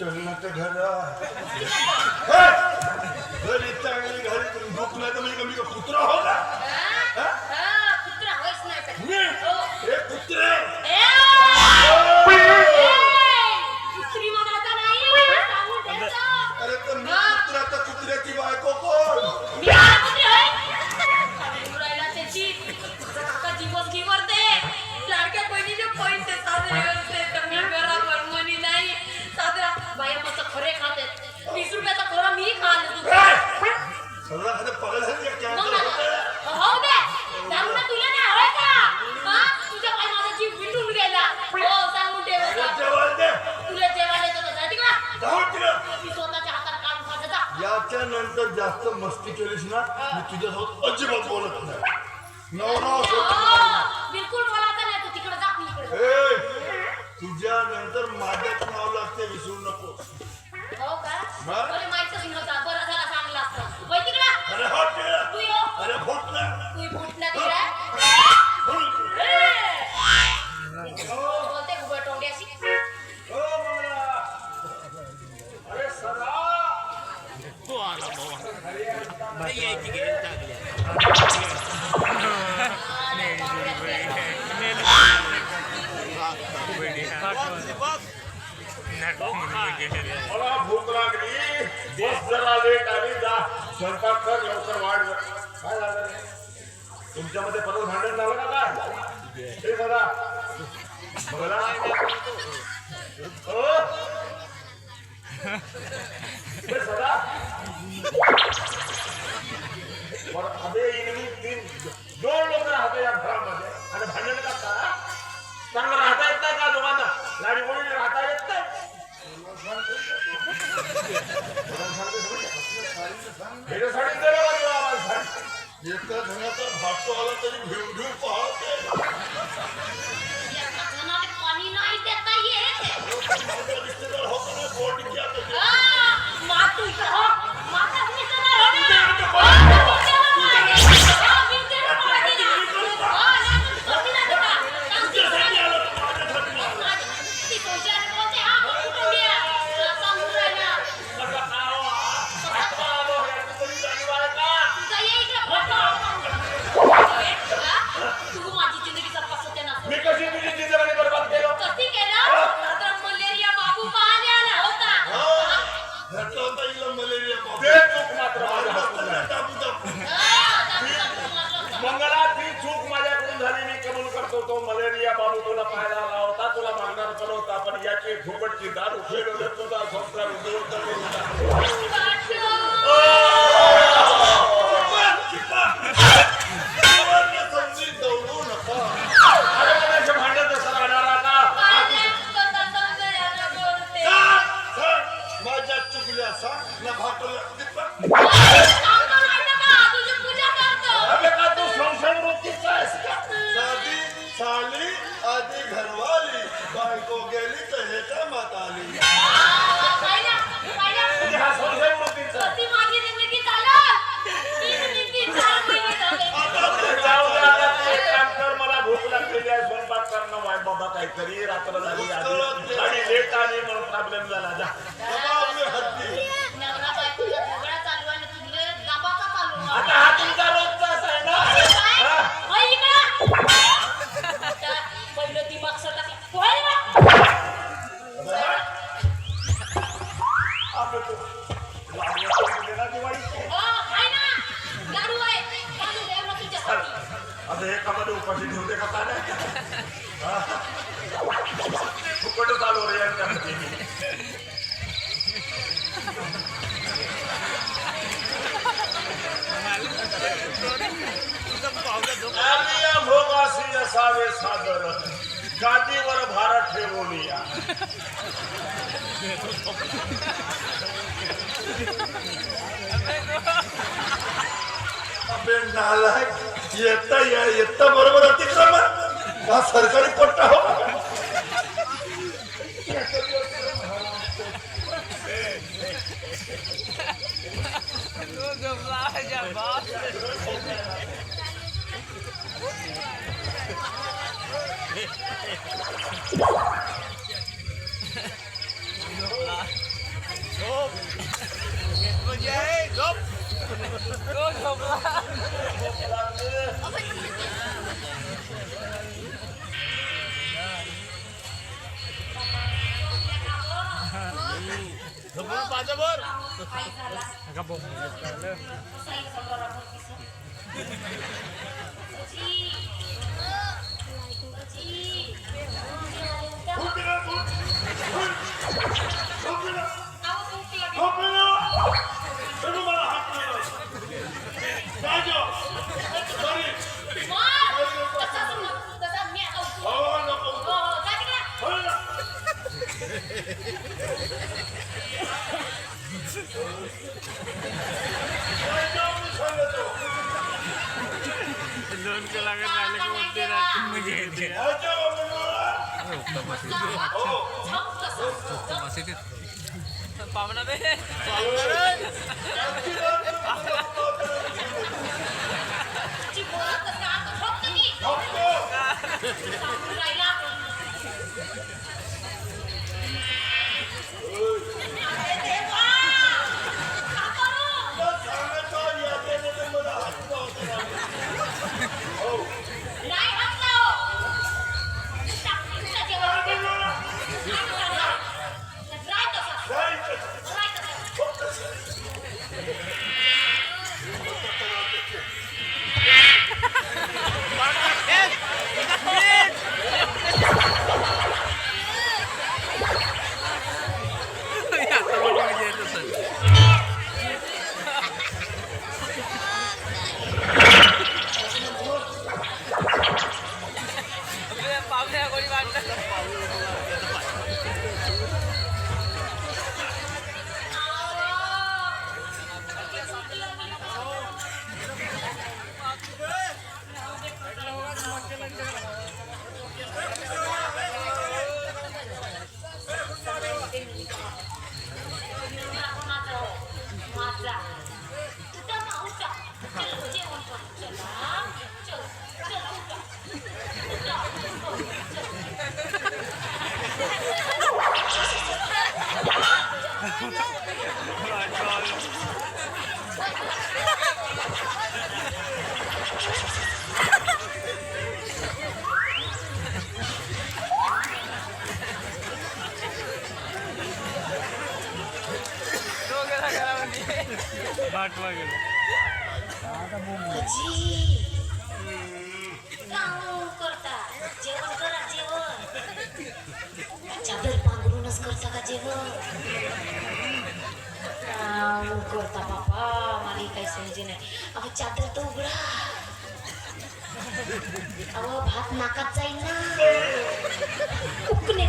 चलना तर घर घरी चांगली घरी तुम्ही भूक नाही तर मी कमी का कुत्रा हो का कुत्रा होईच नाही हे कुत्रे कुत्री मला आता नाही सांगून ठेवतो. अरे तर मी कुत्रा तर कुत्र्याची बायको कोण मी काय कुत्री होय? सांगून राहिला त्याची का दिवस घिवरते लाडक्या बहिणीचे पैसे साजरे करते तर मी बरोबर मनी नाही साजरा बाया मस्त खरे खाते 20 रुपयाचा खोरा मी खाल सगळं खाते पगार झाली हो कॅन्सर दे दारू ना तुला नाही हवंय का हा तुझ्या काय माझा जीव विटून गेला हो सांगून ठेव तुला जेवायला येतं का ठीक आहे मी स्वतःच्या हातात काढून खात जा याच्या नंतर जास्त मस्ती केलीस ना मी तुझ्यासोबत अजिबात बोलत नाही नवरा बिलकुल बोलायचं नाही तू तिकडे जा मी इकडे तुझ्या नंतर माझ्याच नाव लागते विसरू नको हो का बरं. मला माहितच नव्हता बरं झाला सांगला असतं वय तिकडे अरे हो तू यो अरे फुट ना तू फुट ना तिकडे बोलते गुबळ तोंड्याशी अरे सदा तो आला बाबा नाही यायची गेली टाकली मला भूक लागली बस जरा लेट आली जा स्वयंपाक कर लवकर वाढ काय झालं रे तुमच्यामध्ये परत भांडण झालं का काय हे सदा बघा हो हे सदा अबे इनमी 2 लोक राहते या घरामध्ये आणि भांडण करता चांगलं राहता येत नाही का दोघांना लाडी गोळी राहता येत नाही साडी दिलं एका जणाचा भाटतो आला तरी घेऊन घेऊन पाहते एका जणाला पाणी नाही देता येत रिश्तेदार होतो ना बोट की आता मातू इकडं हो माता रिश्तेदार हो ना मी कशी तुझी जिंदगी बरबाद केलो कशी केलं तर मलेरिया बाबू पाहायला आला होता घरचा होता इला मलेरिया ते चूक मात्र माझ्या हातात टाकू टाकू मंगला ती चूक माझ्याकडून झाली मी कबूल करतो तो मलेरिया बाबू तुला पाहायला आला होता तुला मागणार पण होता पण याची फुकटची दारू खेळवलं तुझा संसार उद्ध्वस्त करून माझ्या चुकल्या सांग ना भाटवल्या तू संशय वृत्तीचा आहेस का साधी साली आधी घरवाली बायको गेली तर ह्याच्या मात आली हा संशय वृत्तीचा मला भूक लागलेली आहे स्वयंपाक करणं वाय बाबा काहीतरी रात्र झाली आधी आणि लेट आली म्हणून प्रॉब्लेम झाला जा आता हा तुमचा रोजचाच आहे ना पहिलं दिमाग सटा आता एकामध्ये उपाशी ठेवते का काय फुकट चालू रे यांच्यामध्ये भोगासी असावे सादर गादीवर भार ठेवूया येता बरोबर अतिक्रमण हा सरकारी पट्टा हो म्हणून पाहतो बर काय झाला कसाई बरोबर किसं जी जी आवाज उठते दोन कलाकार राहिले की म्हणते रात्री म्हणजे पावना बे चादर पांघरूनच करता का जेवण करता बापा मला काही समजे नाही अगं चादर तर उघडा अहो भात नाकात जाईल ना उकणे